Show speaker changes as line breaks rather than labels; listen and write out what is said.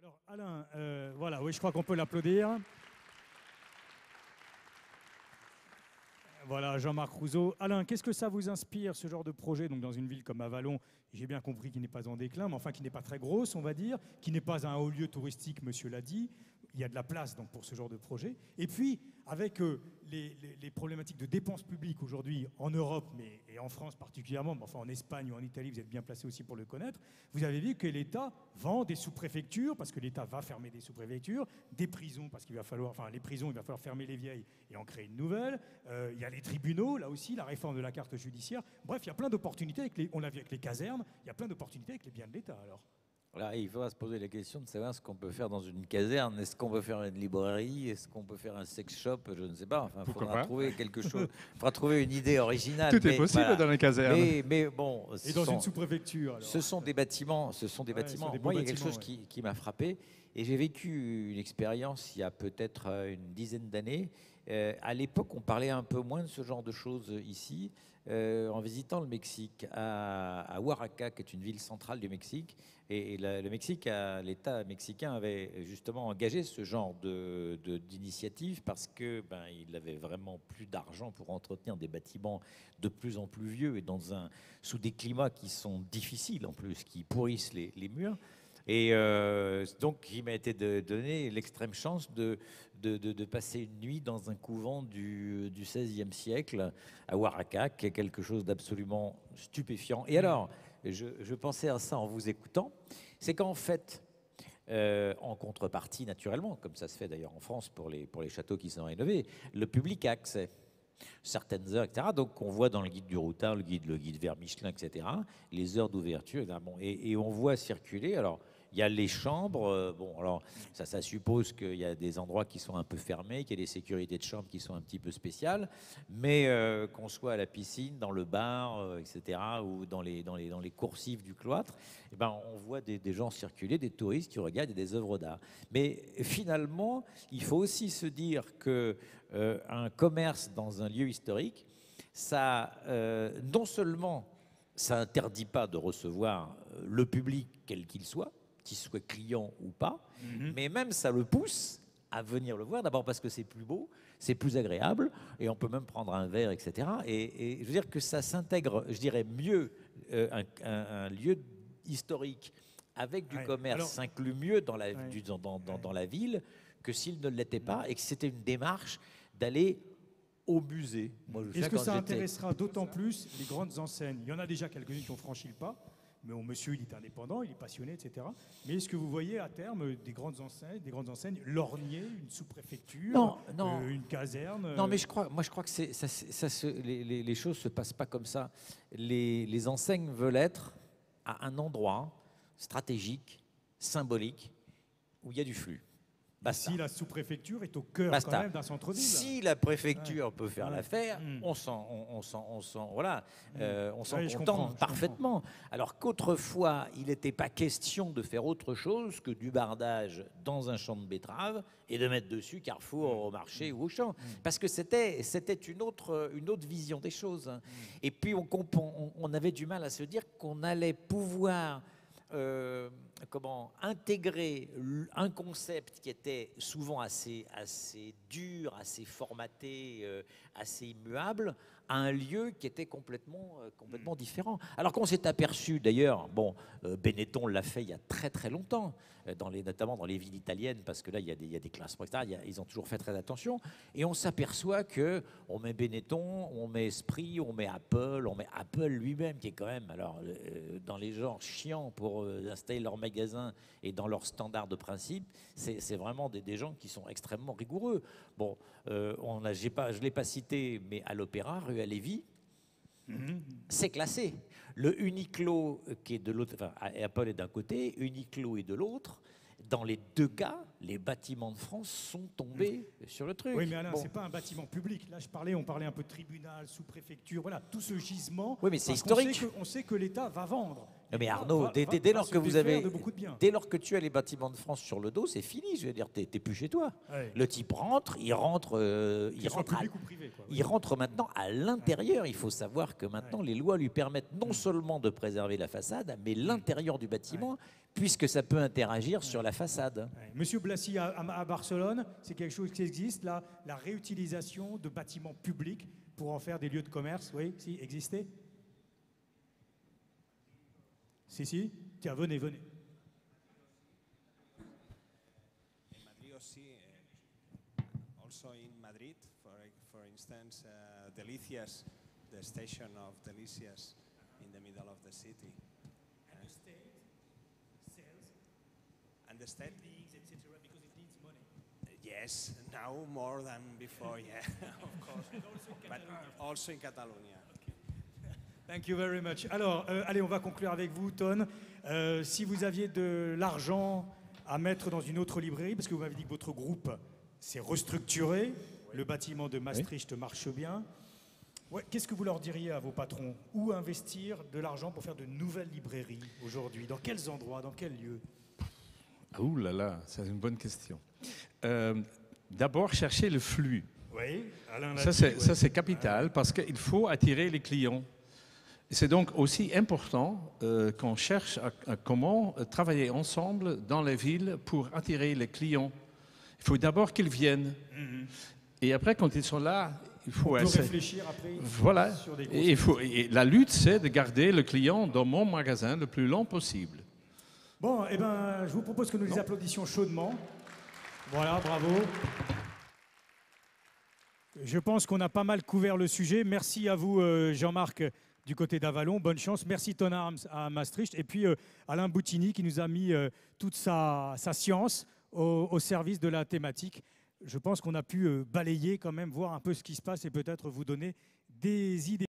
Alors, Alain, voilà, oui, je crois qu'on peut l'applaudir. Voilà, Jean-Marc Rousseau. Alain, qu'est-ce que ça vous inspire, ce genre de projet, donc dans une ville comme Avallon, j'ai bien compris qu'il n'est pas en déclin, mais enfin qui n'est pas très grosse, on va dire, qui n'est pas un haut lieu touristique, monsieur l'a dit. Il y a de la place donc, pour ce genre de projet. Et puis, avec les problématiques de dépenses publiques aujourd'hui en Europe, mais, et en France particulièrement, mais enfin en Espagne ou en Italie, vous êtes bien placé aussi pour le connaître, vous avez vu que l'État vend des sous-préfectures, parce que l'État va fermer des sous-préfectures, des prisons, parce qu'il va falloir, enfin les prisons, il va falloir fermer les vieilles et en créer une nouvelle. Il y a les tribunaux, là aussi, la réforme de la carte judiciaire. Bref, il y a plein d'opportunités, on l'a vu avec les casernes, il y a plein d'opportunités avec les biens de l'État, alors.
Là, il faudra se poser la question de savoir ce qu'on peut faire dans une caserne. Est-ce qu'on peut faire une librairie? Est-ce qu'on peut faire un sex shop? Je ne sais pas. Enfin, il faudra trouver quelque chose. Il faudra trouver une idée originale.
Tout est possible voilà. Dans les casernes.
Mais bon,
et dans une sous-préfecture.
Ce sont des bâtiments. Moi, il y a quelque chose qui m'a frappé. Et j'ai vécu une expérience il y a peut-être une dizaine d'années. À l'époque, on parlait un peu moins de ce genre de choses ici. En visitant le Mexique, à Oaxaca, qui est une ville centrale du Mexique, et le Mexique, l'État mexicain avait justement engagé ce genre d'initiative parce que il avait vraiment plus d'argent pour entretenir des bâtiments de plus en plus vieux et sous des climats qui sont difficiles en plus, qui pourrissent les murs. Et donc, il m'a été donné l'extrême chance de passer une nuit dans un couvent du XVIe siècle à Oaxaca, qui est quelque chose d'absolument stupéfiant. Et alors, je pensais à ça en vous écoutant, c'est qu'en fait, en contrepartie, naturellement, comme ça se fait d'ailleurs en France pour les châteaux qui sont rénovés, le public a accès. Certaines heures, etc. Donc, on voit dans le guide du routard, le guide vers Michelin, etc., les heures d'ouverture, et on voit circuler. Alors, il y a les chambres. Bon, alors, ça suppose qu'il y a des endroits qui sont un peu fermés, qu'il y a des sécurités de chambres qui sont un petit peu spéciales. Mais qu'on soit à la piscine, dans le bar, etc., ou dans les coursives du cloître, on voit des gens circuler, des touristes qui regardent des œuvres d'art. Mais finalement, il faut aussi se dire que un commerce dans un lieu historique, ça, non seulement ça n'interdit pas de recevoir le public quel qu'il soit client ou pas, mais même ça le pousse à venir le voir, d'abord parce que c'est plus beau, c'est plus agréable, et on peut même prendre un verre, etc. Et je veux dire que ça s'intègre, je dirais mieux, un lieu historique avec du commerce s'inclut mieux dans la ville que s'il ne l'était pas, et que c'était une démarche d'aller au musée.
Est-ce que ça intéressera d'autant plus les grandes enseignes? Il y en a déjà quelques-unes qui ont franchi le pas, mais monsieur, il est indépendant, il est passionné, etc. Mais est-ce que vous voyez à terme des grandes enseignes, Lorgnier, une sous-préfecture, une caserne?
Non, mais je crois que les choses ne se passent pas comme ça. Les enseignes veulent être à un endroit stratégique, symbolique, où il y a du flux.
Si la sous-préfecture est au cœur quand même d'un centre-ville.
Si la préfecture peut faire l'affaire, on s'en contente parfaitement. Alors qu'autrefois, il n'était pas question de faire autre chose que du bardage dans un champ de betteraves et de mettre dessus Carrefour au marché ou au champ. Parce que c'était une autre vision des choses. Et puis on avait du mal à se dire qu'on allait pouvoir intégrer un concept qui était souvent assez dur, assez formaté, assez immuable, à un lieu qui était complètement différent. Alors qu'on s'est aperçu, d'ailleurs, Benetton l'a fait il y a très très longtemps, notamment dans les villes italiennes, parce que là, il y a des classements, etc. Ils ont toujours fait très attention. Et on s'aperçoit qu'on met Benetton, on met Esprit, on met Apple lui-même, qui est quand même, dans les genres chiants pour installer leur magasin et dans leurs standards de principe, c'est vraiment des gens qui sont extrêmement rigoureux. Bon, je ne l'ai pas cité, mais à l'Opéra, rue à Lévis, c'est classé. Le Uniqlo qui est de l'autre, enfin Apple est d'un côté, Uniqlo est de l'autre. Dans les deux cas, les bâtiments de France sont tombés sur le truc.
Oui, mais Alain, c'est pas un bâtiment public. Là, on parlait un peu de tribunal, sous-préfecture, voilà, tout ce gisement.
Oui, mais c'est historique.
On sait que l'État va vendre.
Mais Arnaud, dès lors que tu as les bâtiments de France sur le dos, c'est fini. Je veux dire, t'es plus chez toi. Ouais. Le type rentre, il rentre maintenant à l'intérieur. Il faut savoir que maintenant, les lois lui permettent non seulement de préserver la façade, mais l'intérieur du bâtiment, puisque ça peut interagir sur la façade.
Monsieur Blassi, à Barcelone, c'est quelque chose qui existe, là, la réutilisation de bâtiments publics pour en faire des lieux de commerce. Oui, si, existait. Si. Tiens, venez.
En Madrid aussi. Also in Madrid, for instance, Delicias, the station of Delicias in the middle of the city.
And the state sells
and the state
buildings, etc., because it needs money.
Yes, now more than before, yeah, of course.
But
also in Catalonia.
Thank you very much. Alors, allez, on va conclure avec vous, Ton. Si vous aviez de l'argent à mettre dans une autre librairie, parce que vous m'avez dit que votre groupe s'est restructuré, le bâtiment de Maastricht marche bien. Ouais, qu'est-ce que vous leur diriez à vos patrons? Où investir de l'argent pour faire de nouvelles librairies aujourd'hui? Dans quels endroits? Dans quels lieux?
Ouh là là, c'est une bonne question. D'abord, chercher le flux.
Oui, Alain
ça, c'est capital parce qu'il faut attirer les clients. C'est donc aussi important qu'on cherche à comment travailler ensemble dans les villes pour attirer les clients. Il faut d'abord qu'ils viennent. Et après, quand ils sont là, il faut
réfléchir après.
Voilà. Sur des et la lutte, c'est de garder le client dans mon magasin le plus long possible.
Bon, eh ben, je vous propose que nous les applaudissions chaudement. Voilà, bravo. Je pense qu'on a pas mal couvert le sujet. Merci à vous, Jean-Marc, du côté d'Avalon. Bonne chance. Merci Ton Arms à Maastricht. Et puis Alain Boutini qui nous a mis toute sa science au service de la thématique. Je pense qu'on a pu balayer quand même, voir un peu ce qui se passe et peut-être vous donner des idées.